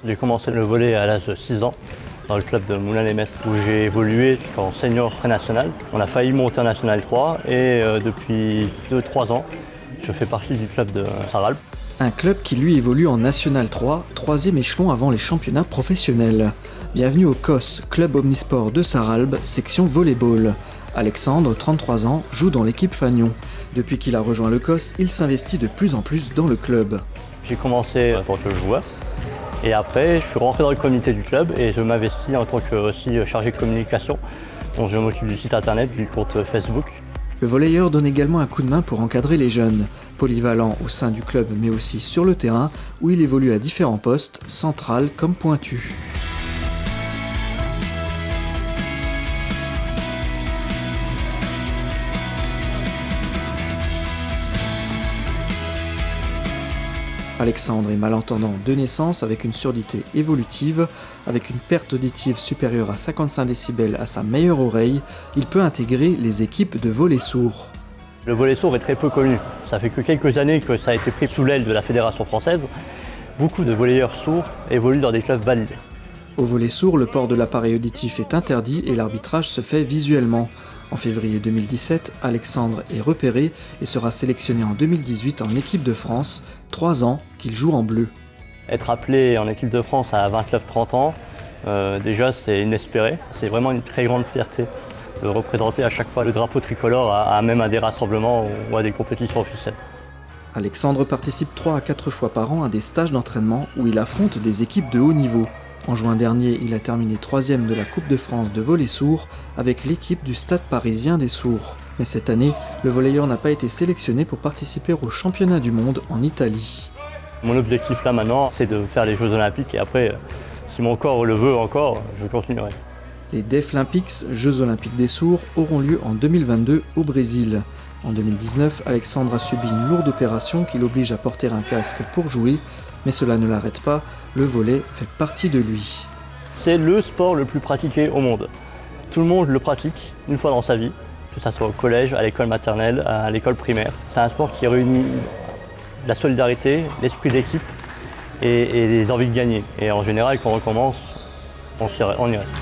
J'ai commencé le volley à l'âge de 6 ans dans le club de Moulins-les-Metz où j'ai évolué jusqu'en senior pré-national. On a failli monter en National 3 et depuis 2-3 ans, je fais partie du club de Sarralbe. Un club qui lui évolue en National 3, troisième échelon avant les championnats professionnels. Bienvenue au COS, Club Omnisport de Sarralbe, section volleyball. Alexandre, 33 ans, joue dans l'équipe Fagnon. Depuis qu'il a rejoint le COS, il s'investit de plus en plus dans le club. J'ai commencé en tant que joueur et après je suis rentré dans le comité du club et je m'investis en tant que aussi chargé de communication. Donc je m'occupe du site internet, du compte Facebook. Le volleyeur donne également un coup de main pour encadrer les jeunes. Polyvalent au sein du club mais aussi sur le terrain où il évolue à différents postes, central comme pointu. Alexandre est malentendant de naissance avec une surdité évolutive. Avec une perte auditive supérieure à 55 décibels à sa meilleure oreille, il peut intégrer les équipes de volley sourd. Le volley sourd est très peu connu. Ça fait que quelques années que ça a été pris sous l'aile de la Fédération française. Beaucoup de volleyeurs sourds évoluent dans des clubs validés. Au volley sourd, le port de l'appareil auditif est interdit et l'arbitrage se fait visuellement. En février 2017, Alexandre est repéré et sera sélectionné en 2018 en équipe de France, 3 ans qu'il joue en bleu. Être appelé en équipe de France à 29-30 ans, déjà c'est inespéré. C'est vraiment une très grande fierté de représenter à chaque fois le drapeau tricolore à même à des rassemblements ou à des compétitions officielles. Alexandre participe 3 à 4 fois par an à des stages d'entraînement où il affronte des équipes de haut niveau. En juin dernier, il a terminé 3e de la Coupe de France de volley sourd avec l'équipe du Stade parisien des sourds. Mais cette année, le volleyeur n'a pas été sélectionné pour participer aux championnats du monde en Italie. Mon objectif là maintenant, c'est de faire les Jeux Olympiques et après, si mon corps le veut encore, je continuerai. Les Deaflympics, Jeux Olympiques des sourds, auront lieu en 2022 au Brésil. En 2019, Alexandre a subi une lourde opération qui l'oblige à porter un casque pour jouer, mais cela ne l'arrête pas, le volley fait partie de lui. C'est le sport le plus pratiqué au monde. Tout le monde le pratique une fois dans sa vie, que ce soit au collège, à l'école maternelle, à l'école primaire. C'est un sport qui réunit la solidarité, l'esprit d'équipe et les envies de gagner. Et en général, quand on commence, on y reste.